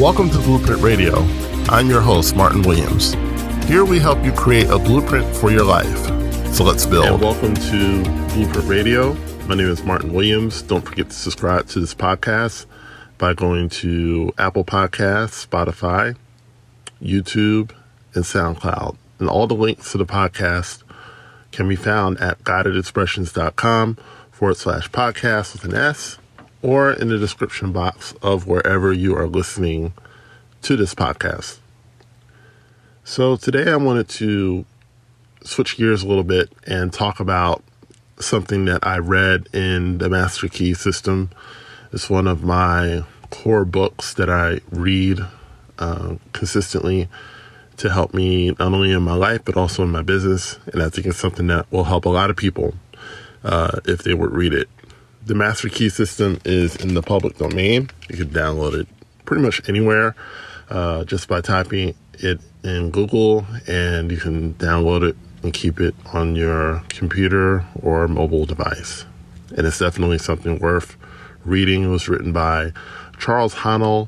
Welcome to Blueprint Radio. I'm your host, Martin Williams. Here we help you create a blueprint for your life. So let's build. And welcome to Blueprint Radio. My name is Martin Williams. Don't forget to subscribe to this podcast by going to Apple Podcasts, Spotify, YouTube, and SoundCloud. And all the links to the podcast can be found at guidedexpressions.com/podcast with an S, or in the description box of wherever you are listening to this podcast. So today I wanted to switch gears a little bit and talk about something that I read in the Master Key System. It's one of my core books that I read consistently to help me not only in my life, but also in my business. And I think it's something that will help a lot of people if they would read it. The Master Key System is in the public domain. You can download it pretty much anywhere just by typing it in Google, and you can download it and keep it on your computer or mobile device. And it's definitely something worth reading. It was written by Charles Haanel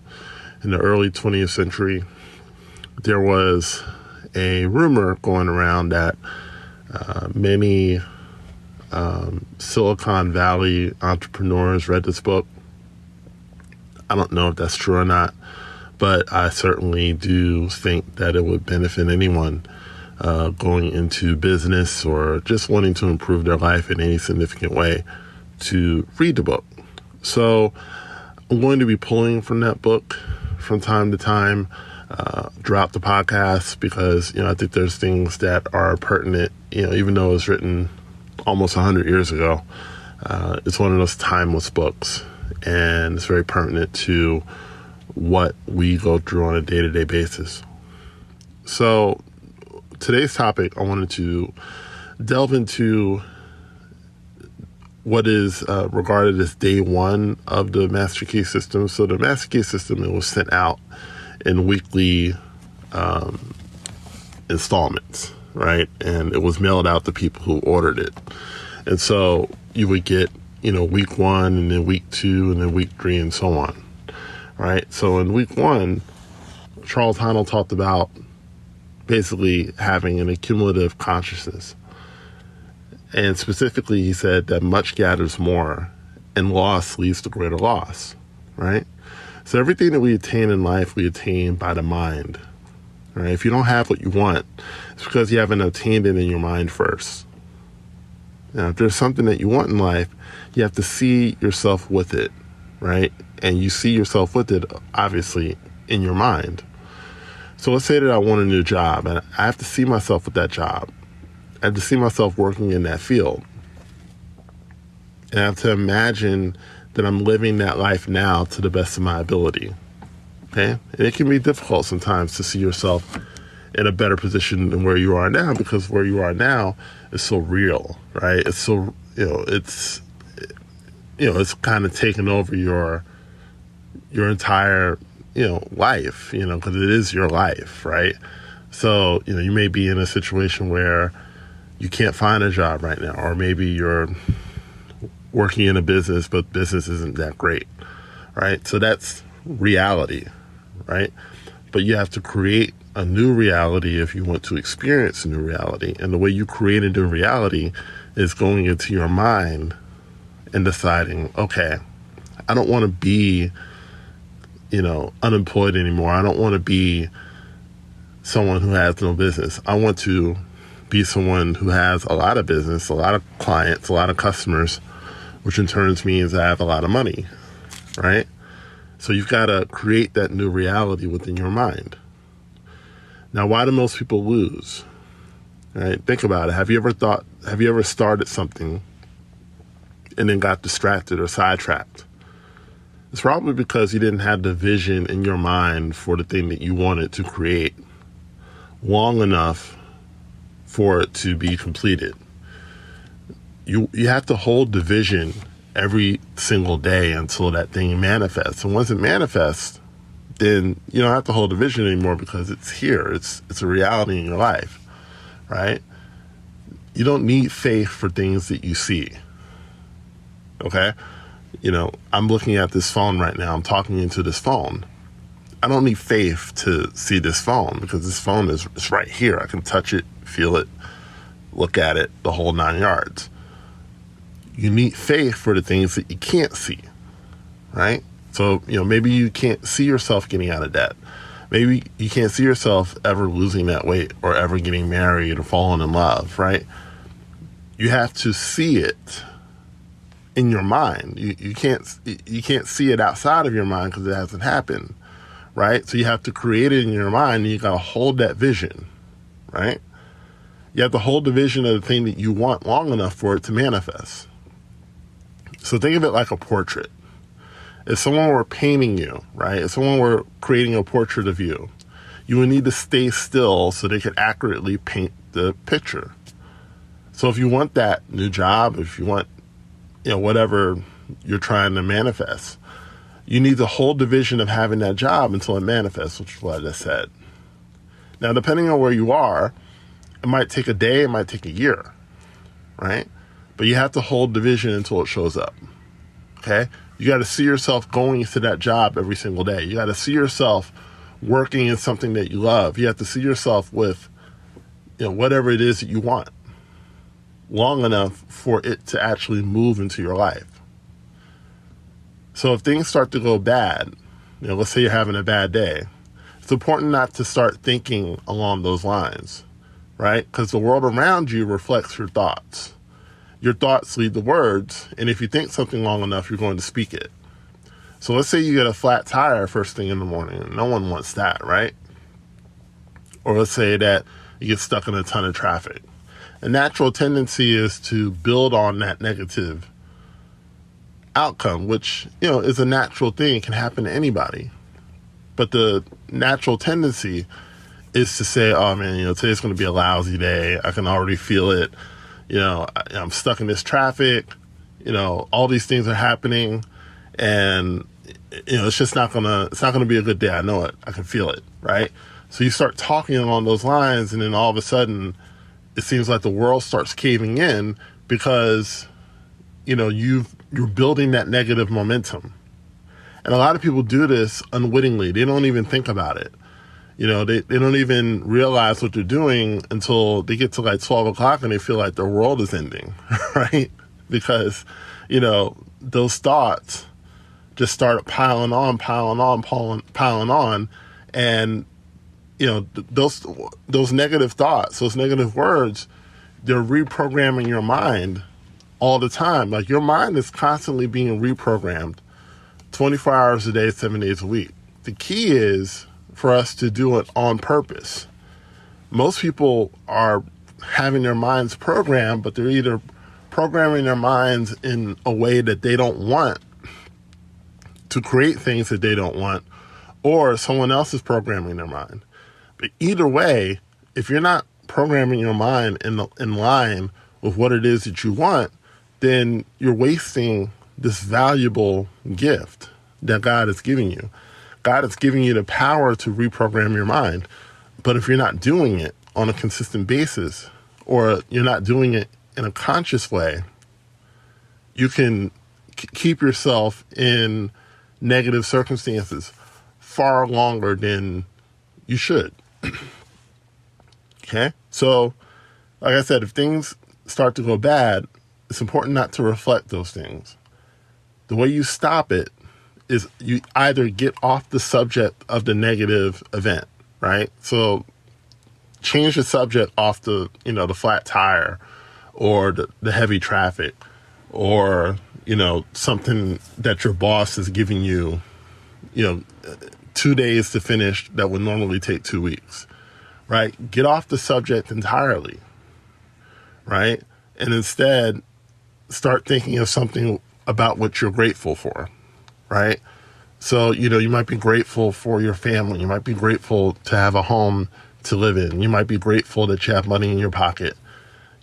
in the early 20th century. There was a rumor going around that many Silicon Valley entrepreneurs read this book. I don't know if that's true or not, but I certainly do think that it would benefit anyone going into business or just wanting to improve their life in any significant way to read the book. So I'm going to be pulling from that book from time to time throughout the podcast because, I think there's things that are pertinent, even though it was written almost 100 years ago. It's one of those timeless books, and it's very pertinent to what we go through on a day-to-day basis. So today's topic, I wanted to delve into what is regarded as day one of the Master Key System. So the Master Key System, it was sent out in weekly installments, right? And it was mailed out to people who ordered it. And so you would get, week one, and then week two, and then week three, and so on, right? So in week one, Charles Haanel talked about basically having an accumulative consciousness. And specifically, he said that much gathers more, and loss leads to greater loss, right? So everything that we attain in life, we attain by the mind, right? If you don't have what you want, it's because you haven't attained it in your mind first. Now, if there's something that you want in life, you have to see yourself with it, right? And you see yourself with it, obviously, in your mind. So let's say that I want a new job, and I have to see myself with that job. I have to see myself working in that field. And I have to imagine that I'm living that life now to the best of my ability, okay? And it can be difficult sometimes to see yourself in a better position than where you are now, because where you are now is so real, right? It's so, it's kind of taken over your entire, life, because it is your life, right? So, you may be in a situation where you can't find a job right now, or maybe you're working in a business, but business isn't that great, right? So that's reality, right? But you have to create a new reality if you want to experience a new reality. And the way you create a new reality is going into your mind and deciding, okay, I don't want to be, unemployed anymore. I don't want to be someone who has no business. I want to be someone who has a lot of business, a lot of clients, a lot of customers, which in turn means I have a lot of money, right? So you've got to create that new reality within your mind. Now, why do most people lose? Right? Think about it. Have you ever started something and then got distracted or sidetracked? It's probably because you didn't have the vision in your mind for the thing that you wanted to create long enough for it to be completed. You have to hold the vision every single day until that thing manifests. And once it manifests, then you don't have to hold the vision anymore because it's here. It's a reality in your life, right? You don't need faith for things that you see, okay? I'm looking at this phone right now. I'm talking into this phone. I don't need faith to see this phone because this phone is it's right here. I can touch it, feel it, look at it, the whole 9 yards. You need faith for the things that you can't see, right? So, maybe you can't see yourself getting out of debt. Maybe you can't see yourself ever losing that weight or ever getting married or falling in love, right? You have to see it in your mind. You can't see it outside of your mind because it hasn't happened, right? So you have to create it in your mind, and you got to hold that vision, right? You have to hold the vision of the thing that you want long enough for it to manifest. So think of it like a portrait. If someone were painting you, right? If someone were creating a portrait of you, you would need to stay still so they could accurately paint the picture. So if you want that new job, if you want, whatever you're trying to manifest, you need to hold the vision of having that job until it manifests, which is what I just said. Now, depending on where you are, it might take a day, it might take a year, right? But you have to hold the vision until it shows up, okay? You got to see yourself going to that job every single day. You got to see yourself working in something that you love. You have to see yourself with, whatever it is that you want long enough for it to actually move into your life. So if things start to go bad, let's say you're having a bad day, it's important not to start thinking along those lines, right? Because the world around you reflects your thoughts. Your thoughts lead the words, and if you think something long enough, you're going to speak it. So let's say you get a flat tire first thing in the morning. No one wants that, right? Or let's say that you get stuck in a ton of traffic. A natural tendency is to build on that negative outcome, which, is a natural thing. It can happen to anybody. But the natural tendency is to say, oh man, today's going to be a lousy day. I can already feel it. I'm stuck in this traffic. All these things are happening, and it's just not gonna be a good day. I know it. I can feel it, right? So you start talking along those lines, and then all of a sudden, it seems like the world starts caving in because, you're building that negative momentum. And a lot of people do this unwittingly. They don't even think about it. They don't even realize what they're doing until they get to like 12 o'clock and they feel like their world is ending, right? Because, those thoughts just start piling on. And, those negative thoughts, those negative words, they're reprogramming your mind all the time. Like your mind is constantly being reprogrammed 24 hours a day, 7 days a week. The key is for us to do it on purpose. Most people are having their minds programmed, but they're either programming their minds in a way that they don't want to create things that they don't want, or someone else is programming their mind. But either way, if you're not programming your mind in line with what it is that you want, then you're wasting this valuable gift that God is giving you. God is giving you the power to reprogram your mind. But if you're not doing it on a consistent basis, or you're not doing it in a conscious way, you can keep yourself in negative circumstances far longer than you should. Okay? So, like I said, if things start to go bad, it's important not to reflect those things. The way you stop it is you either get off the subject of the negative event, right? So change the subject off the flat tire or the heavy traffic or, something that your boss is giving you, 2 days to finish that would normally take 2 weeks, right? Get off the subject entirely, right? And instead start thinking of something about what you're grateful for, right? So, you might be grateful for your family. You might be grateful to have a home to live in. You might be grateful that you have money in your pocket.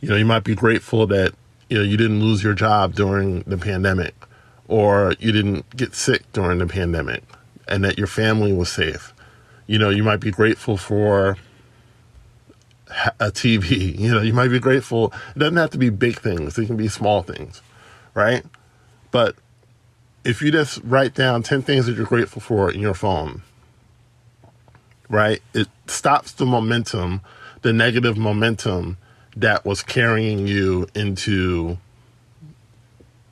You might be grateful that, you didn't lose your job during the pandemic, or you didn't get sick during the pandemic, and that your family was safe. You might be grateful for a TV. You might be grateful. It doesn't have to be big things. It can be small things, right? But if you just write down 10 things that you're grateful for in your phone, right? It stops the momentum, the negative momentum that was carrying you into,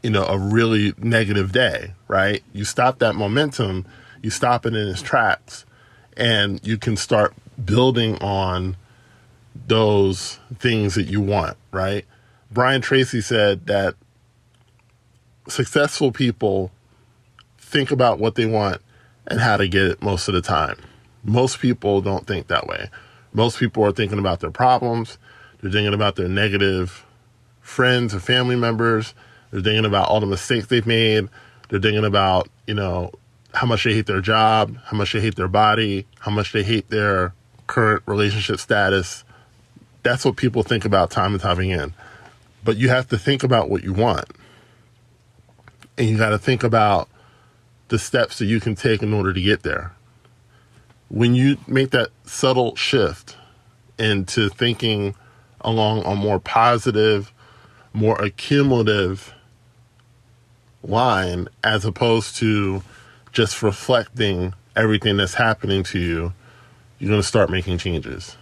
a really negative day, right? You stop that momentum, you stop it in its tracks, and you can start building on those things that you want, right? Brian Tracy said that successful people think about what they want and how to get it most of the time. Most people don't think that way. Most people are thinking about their problems. They're thinking about their negative friends and family members. They're thinking about all the mistakes they've made. They're thinking about, how much they hate their job, how much they hate their body, how much they hate their current relationship status. That's what people think about time and time again. But you have to think about what you want. And you got to think about the steps that you can take in order to get there. When you make that subtle shift into thinking along a more positive, more accumulative line, as opposed to just reflecting everything that's happening to you, you're going to start making changes.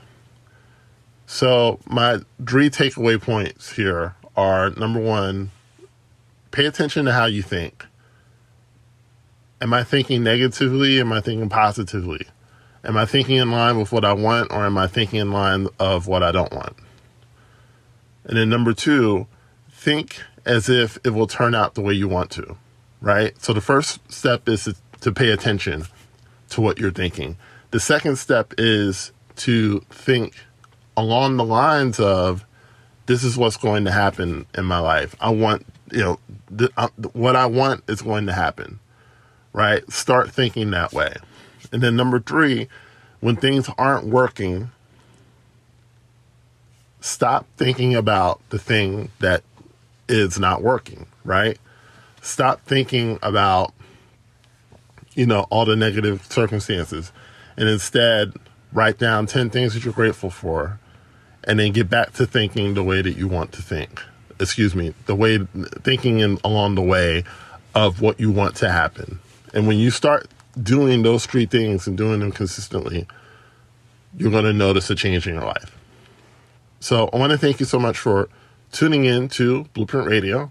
So my 3 takeaway points here are, number 1, pay attention to how you think. Am I thinking negatively? Am I thinking positively? Am I thinking in line with what I want, or am I thinking in line of what I don't want? And then number 2, think as if it will turn out the way you want to, right? So the first step is to pay attention to what you're thinking. The second step is to think along the lines of, this is what's going to happen in my life. I want, what I want is going to happen, right? Start thinking that way. And then number 3, when things aren't working, stop thinking about the thing that is not working, right? Stop thinking about, all the negative circumstances, and instead write down 10 things that you're grateful for, and then get back to thinking the way that you want to think. Thinking along the way of what you want to happen. And when you start doing those 3 things and doing them consistently, you're going to notice a change in your life. So I want to thank you so much for tuning in to Blueprint Radio.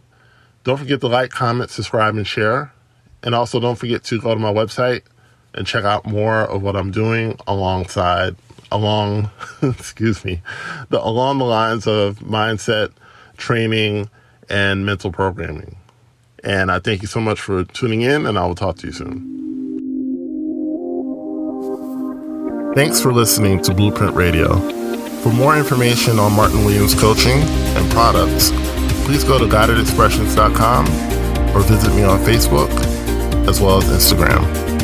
Don't forget to like, comment, subscribe, and share. And also don't forget to go to my website and check out more of what I'm doing along the lines of mindset, training, and mental programming. And I thank you so much for tuning in, and I will talk to you soon. Thanks for listening to Blueprint Radio. For more information on Martin Williams Coaching and products, please go to guidedexpressions.com or visit me on Facebook as well as Instagram.